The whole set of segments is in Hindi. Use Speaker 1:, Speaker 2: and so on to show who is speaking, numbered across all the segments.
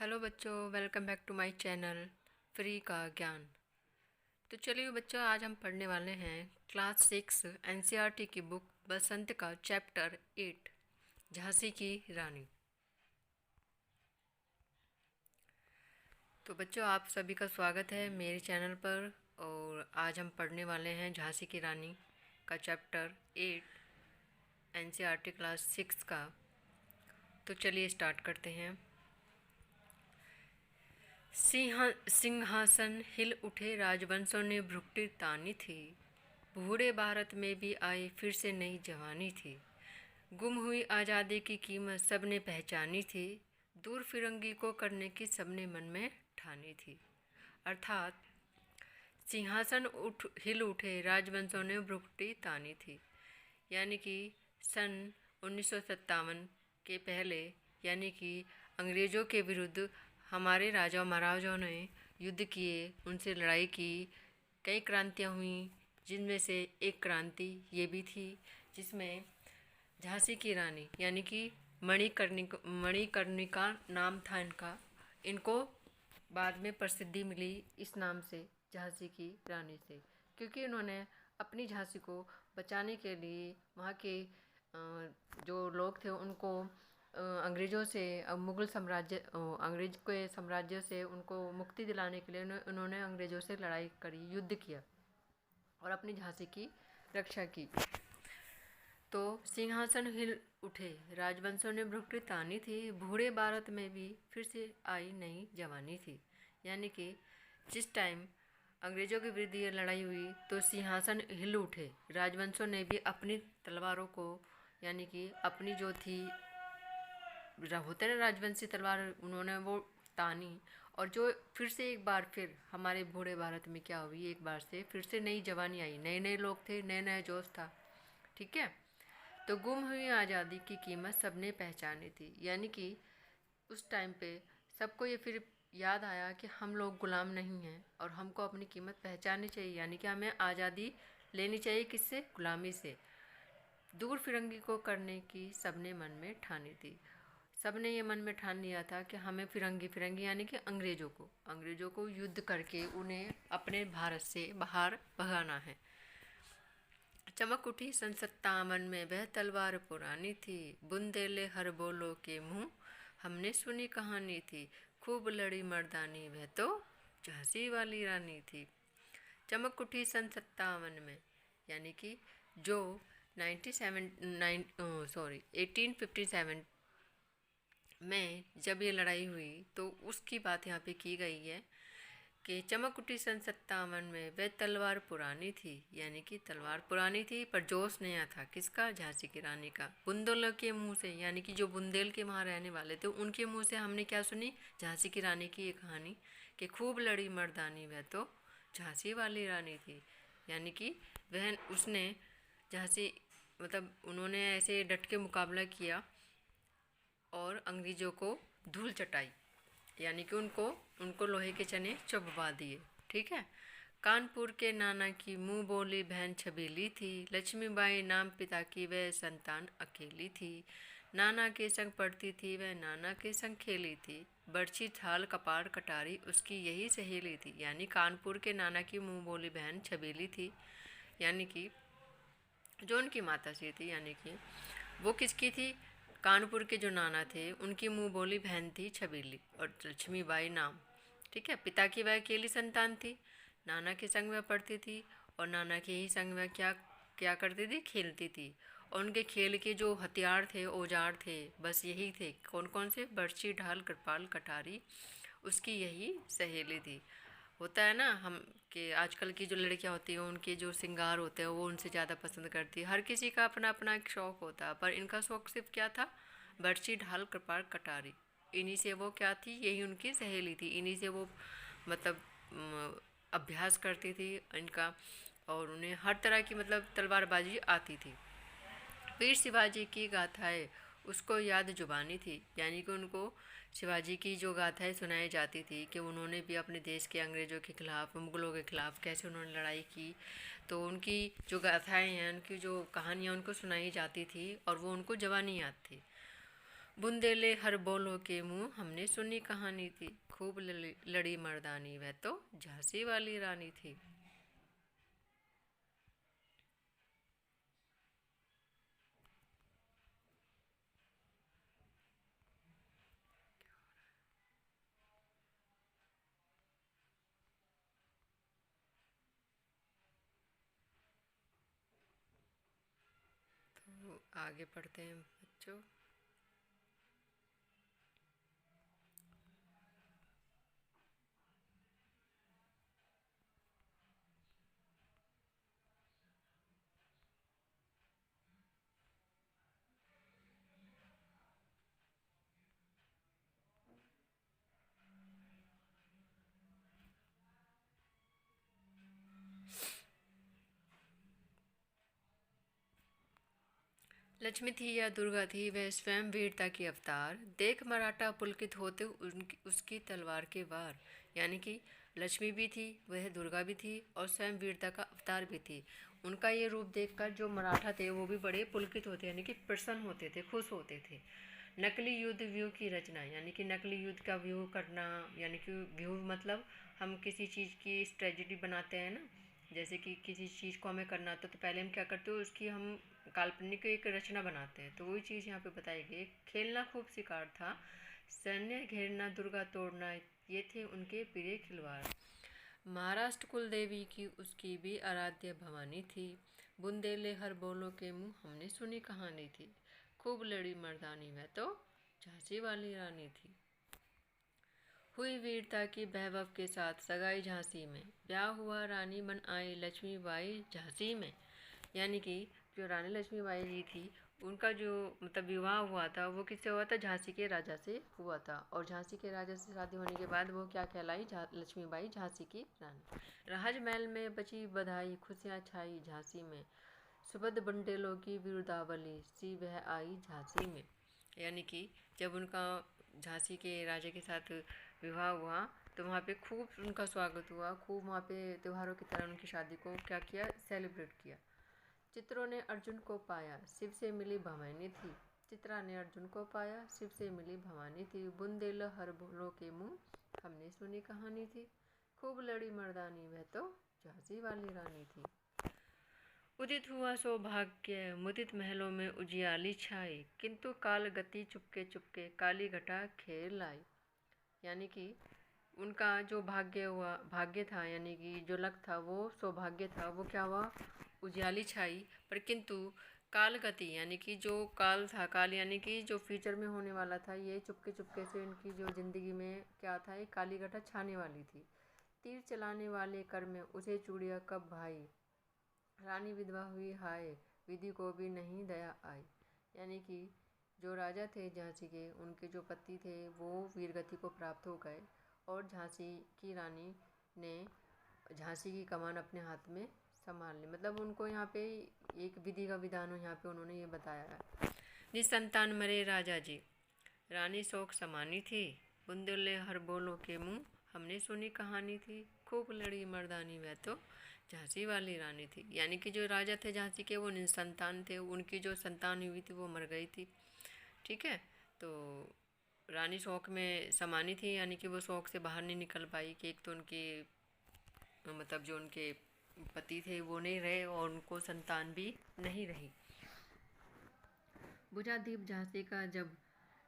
Speaker 1: हेलो बच्चों, welcome back to my channel free का ज्ञान। तो चलिए बच्चों, आज हम पढ़ने वाले हैं क्लास 6 एनसीईआरटी की बुक बसंत का चैप्टर 8 झांसी की रानी। तो बच्चों, आप सभी का स्वागत है मेरे चैनल पर। और आज हम पढ़ने वाले हैं झांसी की रानी का चैप्टर 8 एनसीईआरटी क्लास 6 का। तो चलिए स्टार्ट करते हैं। सिंहासन हिल उठे, राजवंशों ने भ्रुकुटी तानी थी। बूढ़े भारत में भी आई फिर से नई जवानी थी। गुम हुई आज़ादी की कीमत सबने पहचानी थी। दूर फिरंगी को करने की सबने मन में ठानी थी। अर्थात सिंहासन हिल उठे, राजवंशों ने भ्रुकुटी तानी थी। यानी कि सन 1957 के पहले, यानी कि अंग्रेज़ों के विरुद्ध हमारे राजा महाराजाओं ने युद्ध किए, उनसे लड़ाई की, कई क्रांतियाँ हुई, जिनमें से एक क्रांति ये भी थी जिसमें झांसी की रानी यानी कि मणिकर्णिका नाम था इनका। इनको बाद में प्रसिद्धि मिली इस नाम से, झांसी की रानी से, क्योंकि उन्होंने अपनी झांसी को बचाने के लिए वहाँ के जो लोग थे उनको अंग्रेज़ों से, मुग़ल साम्राज्य, अंग्रेज के साम्राज्य से उनको मुक्ति दिलाने के लिए उन्होंने अंग्रेज़ों से लड़ाई करी, युद्ध किया और अपनी झांसी की रक्षा की। तो सिंहासन हिल उठे, राजवंशों ने भ्रुकुटी तानी थी। बूढ़े भारत में भी फिर से आई नई जवानी थी। यानी कि जिस टाइम अंग्रेज़ों के विरुद्ध ये लड़ाई हुई तो सिंहासन हिल उठे, राजवंशों ने भी अपनी तलवारों को, यानी कि अपनी जो थी होते ना राजवंशी तलवार, उन्होंने वो तानी। और जो फिर से एक बार फिर हमारे बूढ़े भारत में क्या हुई, एक बार से फिर से नई जवानी आई, नए नए लोग थे, नए नए जोश था। ठीक है। तो गुम हुई आज़ादी की कीमत सबने पहचानी थी। यानी कि उस टाइम पे सबको ये फिर याद आया कि हम लोग गुलाम नहीं हैं और हमको अपनी कीमत पहचाननी चाहिए। यानी कि हमें आज़ादी लेनी चाहिए, किससे? गुलामी से। दूर फिरंगी को करने की सबने मन में ठानी थी। सबने ये मन में ठान लिया था कि हमें फिरंगी यानी कि अंग्रेज़ों को युद्ध करके उन्हें अपने भारत से बाहर भगाना है। चमक उठी सन 57 में वह तलवार पुरानी थी। बुंदेले हर बोलो के मुँह हमने सुनी कहानी थी। खूब लड़ी मर्दानी वह तो झांसी वाली रानी थी। चमक उठी सन 57 में, यानी कि जो 1857 में जब ये लड़ाई हुई तो उसकी बात यहाँ पे की गई है कि चमक उठी सन 57 में वह तलवार पुरानी थी। यानी कि तलवार पुरानी थी पर जोश नया था। किसका? झांसी की रानी का। बुंदेलों के मुंह से, यानी कि जो बुंदेल के वहाँ रहने वाले थे उनके मुंह से हमने क्या सुनी? झांसी की रानी की ये कहानी कि खूब लड़ी मर्दानी वह तो झांसी वाली रानी थी। यानी कि वह उसने झांसी, मतलब उन्होंने ऐसे डट के मुकाबला किया और अंग्रेज़ों को धूल चटाई, यानी कि उनको लोहे के चने चबवा दिए। ठीक है। कानपुर के नाना की मुंह बोली बहन छबीली थी। लक्ष्मीबाई नाम पिता की वह संतान अकेली थी। नाना के संग पढ़ती थी वह, नाना के संग खेली थी। बर्छी ढाल कपार कटारी उसकी यही सहेली थी। यानी कानपुर के नाना की मुंह बोली बहन छबीली थी, यानी कि जो उनकी माता श्री थी, यानी कि वो किसकी थी? कानपुर के जो नाना थे उनकी मुंह बोली बहन थी छबीली और लक्ष्मीबाई नाम। ठीक है। पिता की वह अकेली संतान थी। नाना के संग वह पढ़ती थी और नाना के ही संग वह क्या क्या करती थी? खेलती थी। और उनके खेल के जो हथियार थे, औजार थे, बस यही थे। कौन कौन से? बर्छी ढाल कृपाल कटारी उसकी यही सहेली थी। होता है ना हम कि आजकल की जो लड़कियां होती हैं उनके जो श्रृंगार होते हैं वो उनसे ज़्यादा पसंद करती है। हर किसी का अपना अपना एक शौक़ होता है, पर इनका शौक़ सिर्फ क्या था? बर्छी ढाल कृपाल कटारी। इन्हीं से वो क्या थी? यही उनकी सहेली थी। इन्हीं से वो मतलब अभ्यास करती थी इनका, और उन्हें हर तरह की मतलब तलवारबाजी आती थी। वीर शिवाजी की गाथाएं उसको याद जुबानी थी। यानी कि उनको शिवाजी की जो गाथाएं सुनाई जाती थी कि उन्होंने भी अपने देश के अंग्रेज़ों के ख़िलाफ़, मुग़लों के ख़िलाफ़ कैसे उन्होंने लड़ाई की, तो उनकी जो गाथाएं हैं, उनकी जो कहानियाँ उनको सुनाई जाती थी और वो उनको ज़बानी याद थी। बुंदेले हर बोलो के मुंह हमने सुनी कहानी थी, खूब लड़ी मर्दानी वह तो झांसी वाली रानी थी। तो आगे पढ़ते हैं बच्चों। लक्ष्मी थी या दुर्गा थी, वह स्वयं वीरता की अवतार, देख मराठा पुलकित होते उनकी उसकी तलवार के वार। यानी कि लक्ष्मी भी थी, वह दुर्गा भी थी और स्वयं वीरता का अवतार भी थी। उनका ये रूप देखकर जो मराठा थे वो भी बड़े पुलकित होते, यानी कि प्रसन्न होते थे, खुश होते थे। नकली युद्ध व्यूह की रचना, यानी कि नकली युद्ध का व्यूह करना, यानी कि व्यूह मतलब हम किसी चीज़ की स्ट्रेटजी बनाते हैं ना, जैसे कि किसी चीज़ को हमें करना तो पहले हम क्या करते हो, उसकी हम काल्पनिक एक रचना बनाते हैं। तो वही चीज़ यहाँ पे बताई गई। खेलना खूब शिकार था, सैन्य घेरना, दुर्गा तोड़ना, ये थे उनके प्रिय खिलवाड़। महाराष्ट्र कुल देवी की उसकी भी आराध्य भवानी थी, बुंदेले हर बोलो के मुँह हमने सुनी कहानी थी, खूब लड़ी मर्दानी में तो झांसी वाली रानी थी। हुई वीरता की वैभव के साथ सगाई झांसी में, ब्याह हुआ रानी बन आई लक्ष्मीबाई झांसी में। यानी कि जो रानी लक्ष्मीबाई जी थी उनका जो मतलब विवाह हुआ था वो किससे हुआ था, झांसी के राजा से हुआ था। और झांसी के राजा से शादी होने के बाद वो क्या कहलाई, लक्ष्मीबाई झांसी की रानी। राजमहल में बची बधाई, खुशियाँ छाई झांसी में, सुबद बंडेलों की वीरदावली सी वह आई झांसी में। यानी कि जब उनका झांसी के राजा के साथ विवाह हुआ तो वहाँ पे खूब उनका स्वागत हुआ, खूब वहाँ पे त्योहारों की तरह उनकी शादी को क्या किया, सेलिब्रेट किया। चित्रों ने अर्जुन को पाया, शिव से मिली भवानी थी। चित्रा ने अर्जुन को पाया, शिव से मिली भवानी थी, बुंदेल हर बोलो के मुँह हमने सुनी कहानी थी, खूब लड़ी मर्दानी वह तो झांसी वाली रानी थी। उदित हुआ सौभाग्य, मुदित महलों में उजियाली छाई, किंतु काल गति चुपके चुपके काली घटा खेर लाई। यानी कि उनका जो भाग्य हुआ, भाग्य था यानी कि जो लक था वो सौभाग्य था, वो क्या हुआ, उजियाली छाई, पर किंतु काल गति यानी कि जो काल था, काल यानी कि जो फ्यूचर में होने वाला था, ये चुपके चुपके से इनकी जो ज़िंदगी में क्या था, एक काली घटा छाने वाली थी। तीर चलाने वाले कर में उसे चूड़िया कब भाई, रानी विधवा हुई हाय, विधि को भी नहीं दया आई। यानी कि जो राजा थे झांसी के, उनके जो पति थे वो वीरगति को प्राप्त हो गए और झांसी की रानी ने झांसी की कमान अपने हाथ में संभाल ली। मतलब उनको यहाँ पे एक विधि का विधान यहाँ पे उन्होंने ये बताया है। निसंतान मरे राजा जी, रानी शोक समानी थी, बुंदेले हर बोलो के मुँह हमने सुनी कहानी थी, खूब लड़ी मर्दानी वह तो झांसी वाली रानी थी। यानी कि जो राजा थे झांसी के वो निसंतान थे, उनकी जो संतान हुई थी वो मर गई थी। ठीक है, तो रानी शौक में समानी थी, यानी कि वो शौक से बाहर नहीं निकल पाई कि एक तो उनके मतलब जो उनके पति थे वो नहीं रहे और उनको संतान भी नहीं रही। बुझा दीप झांसी का जब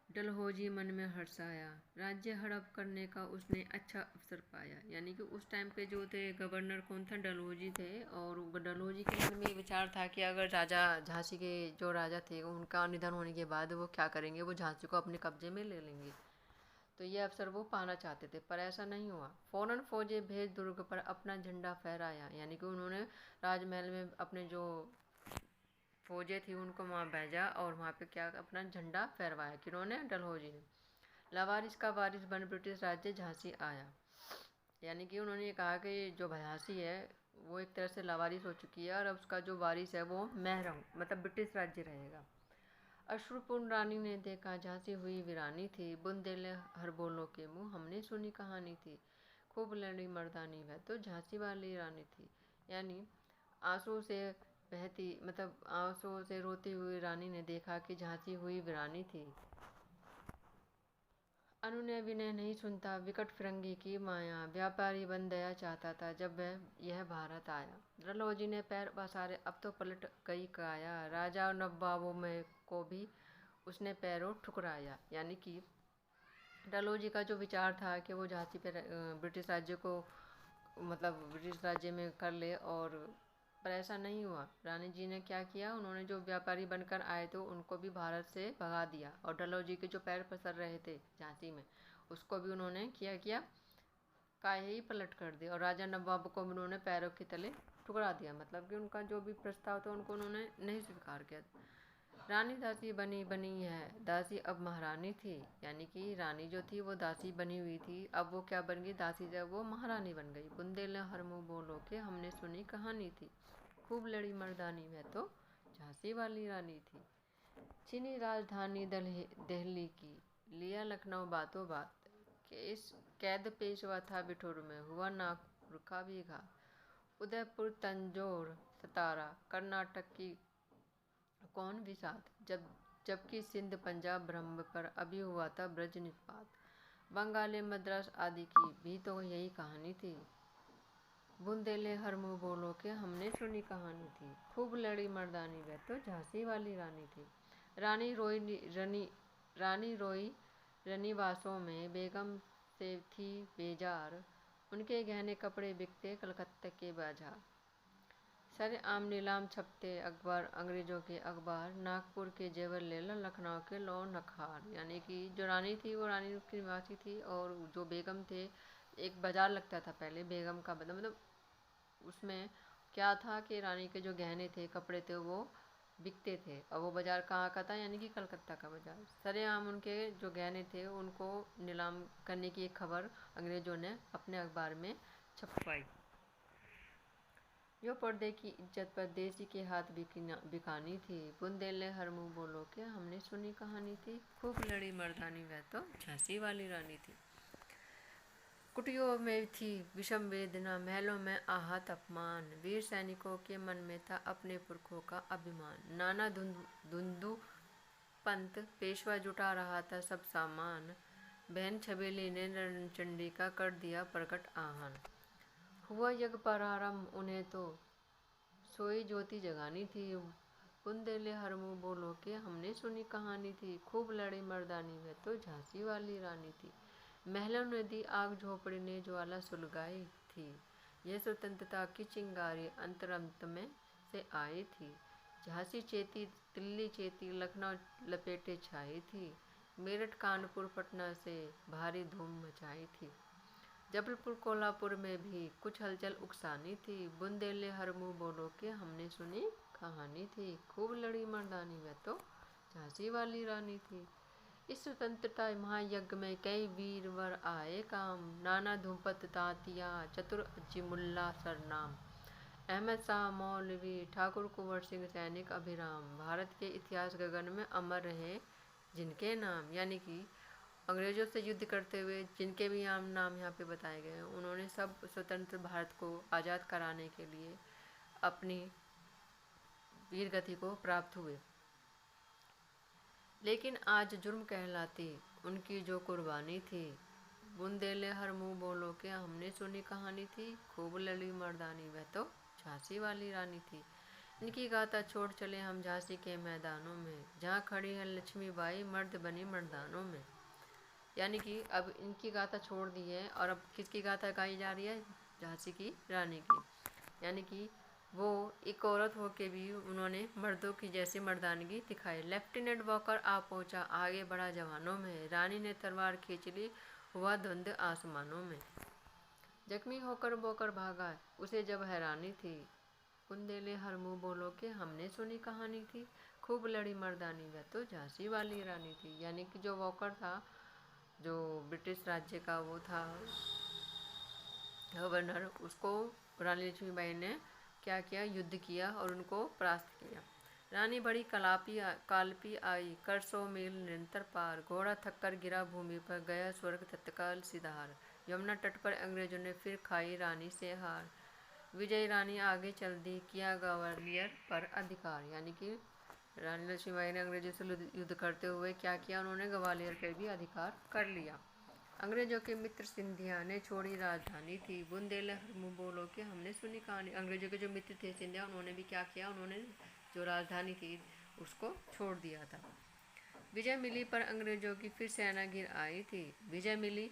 Speaker 1: डलहौजी मन में हर्षाया, राज्य हड़प करने का उसने अच्छा अवसर पाया। यानी कि उस टाइम पे जो थे गवर्नर कौन था, डलहौजी थे, और डलहौजी के मन में विचार था कि अगर राजा झांसी के जो राजा थे उनका निधन होने के बाद वो क्या करेंगे, वो झांसी को अपने कब्जे में ले लेंगे। तो ये अवसर वो पाना चाहते थे, पर ऐसा नहीं हुआ। फौरन फौजें भेज दुर्ग पर अपना झंडा फहराया। यानी कि उन्होंने राजमहल में अपने जो फौजें थी उनको वहाँ भेजा और वहाँ पे क्या अपना झंडा फहरवाया, किन्होंने, डलहौजी ने। लावारिस का वारिस बन ब्रिटिश राज्य झांसी आया। यानी कि उन्होंने ये कहा कि जो झांसी है वो एक तरह से लावारिस हो चुकी है और अब उसका जो वारिस है वो मैं रहूँ, मतलब ब्रिटिश राज्य रहेगा। अश्रुपूर्ण रानी ने देखा झांसी हुई वीरानी थी, बुंदेले हर बोलो के मुँह हमने सुनी कहानी थी, खूब लड़ी मर्दानी वह तो झांसी वाली रानी थी। यानी आंसू से बहती मतलब आंसू से रोती हुई रानी ने देखा कि झांसी हुई वीरानी थी। अनुनय विनय नहीं सुनता विकट फिरंगी की माया, व्यापारी बन दया चाहता था जब वह यह भारत आया। डलहौजी ने पैर पसारे अब तो पलट गई काया, राजा और नवाबों में को भी उसने पैरों ठुकराया। यानी कि डलहौजी का जो विचार था कि वो झांसी पे ब्रिटिश राज्य को मतलब ब्रिटिश राज्य में कर ले, और पर ऐसा नहीं हुआ। रानी जी ने क्या किया, उन्होंने जो व्यापारी बनकर आए थे उनको भी भारत से भगा दिया, और डलहौजी के जो पैर पसर रहे थे झांसी में उसको भी उन्होंने किया काहे ही पलट कर दिया, और राजा नवाब को भी उन्होंने पैरों के तले ठुकरा दिया। मतलब कि उनका जो भी प्रस्ताव था उनको उन्होंने नहीं स्वीकार किया। रानी दासी बनी बनी है, दासी अब महारानी थी। यानी कि रानी जो थी वो दासी बनी हुई थी, अब वो क्या बन गई, दासी जब वो महारानी बन गई। बुंदेले हर मुँह बोलो के हमने सुनी कहानी थी, खूब लड़ी मर्दानी में तो झांसी वाली रानी थी। चीनी राजधानी दिल्ली की, लिया लखनऊ बातों बात के इस कैद पेशवा था बिठुर में, हुआ नागपुर का भी घा। उदयपुर तंजौर सतारा कर्नाटक की कौन विषाद, जबकि सिंध पंजाब ब्रह्म पर अभी हुआ था ब्रज निष्पात। बंगाली मद्रास आदि की भी तो यही कहानी थी। बुंदेले हर मुँह बोलो के हमने सुनी कहानी थी, खूब लड़ी मर्दानी वह तो झांसी वाली रानी थी। रानी रोई रनीवासों में, बेगम से थी बेजार, उनके गहने कपड़े बिकते कलकत्ते के बाजार। सरे आम नीलाम छपते अखबार, अंग्रेजों के अखबार, नागपुर के जेवर ले लो लखनऊ के लो नखार। यानी कि जो रानी थी वो रानी की निवासी थी, और जो बेगम थे, एक बाजार लगता था पहले बेगम का मतलब उसमें क्या था कि रानी के जो गहने थे कपड़े थे वो बिकते थे, और वो बाज़ार कहाँ का था, यानी कि कलकत्ता का बाज़ार। सरेआम उनके जो गहने थे उनको नीलाम करने की एक खबर अंग्रेज़ों ने अपने अखबार में छपवाई। जो पर्दे की इज्जत पर देसी के हाथ बिकानी थी, बुंदेले हर मुँह बोलो के हमने सुनी कहानी थी, खूब लड़ी मर्दानी वह तो झांसी वाली रानी थी। कुटियों में थी विषम वेदना, महलों में आहत अपमान, वीर सैनिकों के मन में था अपने पुरखों का अभिमान। नाना धुंधु पंत पेशवा जुटा रहा था सब सामान, बहन छबेली ने रणचंडी का कर दिया प्रकट आह्वान। हुआ यज्ञ प्रारंभ उन्हें तो सोई ज्योति जगानी थी, बुंदेले हर मुँह बोलो के हमने सुनी कहानी थी, खूब लड़ी मर्दानी वह तो झांसी वाली रानी थी। महलों ने दी आग झोपड़ी ने ज्वाला सुलगाई थी, यह स्वतंत्रता की चिंगारी अंतरंत में से आई थी। झांसी चेती दिल्ली चेती लखनऊ लपेटे छाई थी, मेरठ कानपुर पटना से भारी धूम मचाई थी। जबलपुर कोल्हापुर में भी कुछ हलचल उकसानी थी, बुंदेले हर मुँह बोलो के हमने सुनी कहानी थी, खूब लड़ी मर्दानी वह तो झांसी वाली रानी थी। इस स्वतंत्रता महायज्ञ में कई वीरवर आए काम, नाना धूपत तांतिया चतुर अज्जिमुल्ला सरनाम, अहमद शाह मौलवी ठाकुर कुंवर सिंह सैनिक अभिराम, भारत के इतिहास गगन में अमर रहे जिनके नाम। यानी कि अंग्रेजों से युद्ध करते हुए जिनके भी नाम यहाँ पे बताए गए हैं, उन्होंने सब स्वतंत्र भारत को आज़ाद कराने के लिए अपनी वीर गति को प्राप्त हुए। लेकिन आज जुर्म कहलाती उनकी जो कुर्बानी थी, बुंदेले हर मुँह बोलो के हमने सुनी कहानी थी, खूब लड़ी मर्दानी वह तो झांसी वाली रानी थी। इनकी गाथा छोड़ चले हम झांसी के मैदानों में, जहाँ खड़ी है लक्ष्मीबाई मर्द बनी मर्दानों में। यानी कि अब इनकी गाथा छोड़ दी है, और अब किसकी गाथा गाई जा रही है, झांसी की रानी की। यानी कि वो एक औरत होके भी उन्होंने मर्दों की जैसी मर्दानगी दिखाई। लेफ्टिनेंट वॉकर आ पहुंचा आगे बढ़ा जवानों में, रानी ने तलवार खींच ली हुआ धुंध आसमानों में। जख्मी होकर बोकर भागा उसे जब हैरानी थी, बुंदेले हर मुँह बोलो के हमने सुनी कहानी थी, खूब लड़ी मर्दानी वह तो झांसी वाली रानी थी। यानी कि जो वॉकर था, जो ब्रिटिश राज्य का वो था गवर्नर, उसको रानी लक्ष्मीबाई ने क्या किया, युद्ध किया और उनको परास्त किया। रानी बड़ी कालपी आई कर 100 मील निरंतर पार, घोड़ा थककर गिरा भूमि पर गया स्वर्ग तत्काल सिधार। यमुना तट पर अंग्रेजों ने फिर खाई रानी से हार, विजयी रानी आगे चल दी किया ग्वालियर पर अधिकार। यानी कि रानी लक्ष्मीबाई ने अंग्रेजों से युद्ध करते हुए क्या किया, उन्होंने ग्वालियर पर भी अधिकार कर लिया। अंग्रेजों के मित्र सिंधिया ने छोड़ी राजधानी थी, बुंदेले हर मुँह बोलो कि हमने सुनी कहानी। अंग्रेजों के जो मित्र थे सिंधिया, उन्होंने भी क्या किया, उन्होंने जो राजधानी थी उसको छोड़ दिया था। विजय मिली पर अंग्रेजों की फिर सेना घिर आई थी। विजय मिली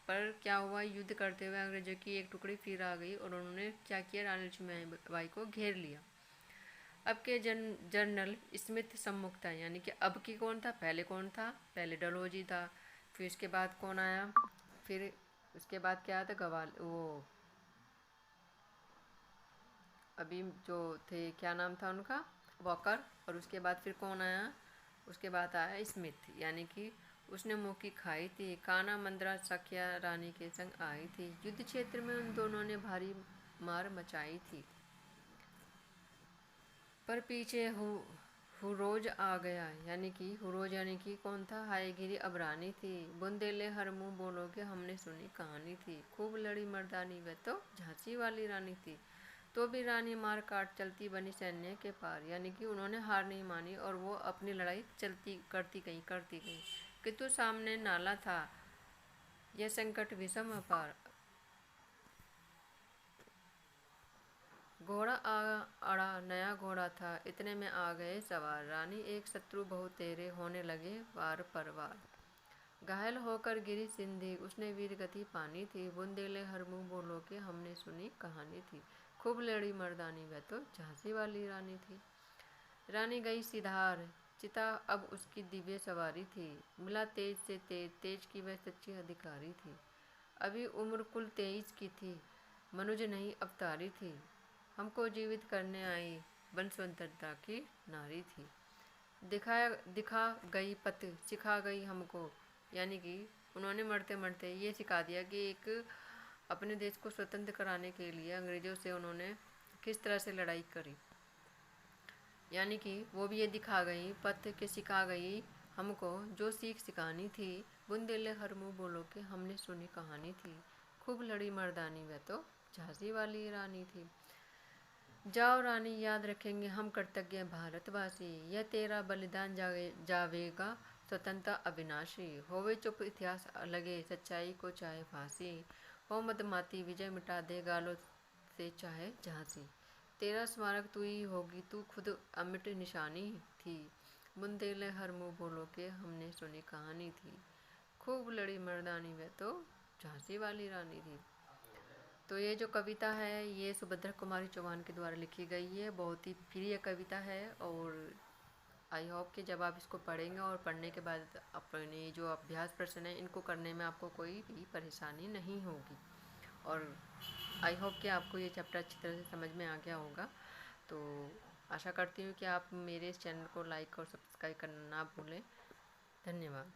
Speaker 1: पर क्या हुआ, युद्ध करते हुए अंग्रेजों की एक टुकड़ी फिर आ गई और उन्होंने क्या किया, रानी लक्ष्मीबाई को घेर लिया। अब के जनरल स्मिथ सम्मुख था, यानी कि अब की कौन था, पहले कौन था, पहले डलहौजी था, फिर उसके बाद कौन आया, फिर उसके बाद क्या था, गवाल वो अभी जो थे क्या नाम था उनका, वॉकर। और उसके बाद फिर कौन आया, उसके बाद आया स्मिथ, यानी कि उसने मुँह की खाई थी। काना मंद्रा सखिया रानी के संग आई थी। युद्ध क्षेत्र में उन दोनों ने भारी मार मचाई थी। पर पीछे हुरोज आ गया, यानी कि हुरोज यानी कि कौन था, हायगिरी अब रानी थी। बुंदेले हर मुँह बोलोगे हमने सुनी कहानी थी। खूब लड़ी मर्दानी वह तो झांसी वाली रानी थी। तो भी रानी मार काट चलती बनी सैन्य के पार, यानी कि उन्होंने हार नहीं मानी और वो अपनी लड़ाई चलती करती गई। किंतु सामने नाला था, यह संकट विषम अपार। घोड़ा अड़ा नया घोड़ा था, इतने में आ गए सवार। रानी एक शत्रु बहु तेरे, होने लगे वार पर वार। घायल होकर गिरी सिंधी, उसने वीर गति पानी थी। बुंदेले हर मुँह बोलो के हमने सुनी कहानी थी। खूब लड़ी मर्दानी वह तो झांसी वाली रानी थी। रानी गई सिधार, चिता अब उसकी दिव्य सवारी थी। मिला तेज से तेज, तेज की वह सच्ची अधिकारी थी। अभी उम्र कुल 23 की थी, मनुज नहीं अवतारी थी। हमको जीवित करने आई, बन स्वतंत्रता की नारी थी। दिखा गई पथ, सिखा गई हमको, यानी कि उन्होंने मरते मरते ये सिखा दिया कि एक अपने देश को स्वतंत्र कराने के लिए अंग्रेज़ों से उन्होंने किस तरह से लड़ाई करी, यानी कि वो भी ये दिखा गई पथ के सिखा गई हमको जो सीख सिखानी थी। बुंदेले हर मुँह बोलो के हमने सुनी कहानी थी। खूब लड़ी मर्दानी वह तो झांसी वाली रानी थी। जाओ रानी याद रखेंगे हम कृतज्ञ भारतवासी, यह तेरा बलिदान जावेगा स्वतंत्रता अविनाशी। होवे चुप इतिहास लगे, सच्चाई को चाहे फांसी। हो मदमाती विजय मिटा दे, गालों से चाहे झांसी। तेरा स्मारक तू ही होगी, तू खुद अमिट निशानी थी। बुंदेले हर मुँह बोलो के हमने सुनी कहानी थी। खूब लड़ी मर्दानी वह तो झांसी वाली रानी थी। तो ये जो कविता है ये सुभद्रा कुमारी चौहान के द्वारा लिखी गई है। बहुत ही प्रिय कविता है और आई होप कि जब आप इसको पढ़ेंगे और पढ़ने के बाद अपने जो अभ्यास प्रश्न है इनको करने में आपको कोई भी परेशानी नहीं होगी। और आई होप कि आपको ये चैप्टर अच्छी तरह से समझ में आ गया होगा। तो आशा करती हूँ कि आप मेरे इस चैनल को लाइक और सब्सक्राइब करना ना भूलें। धन्यवाद।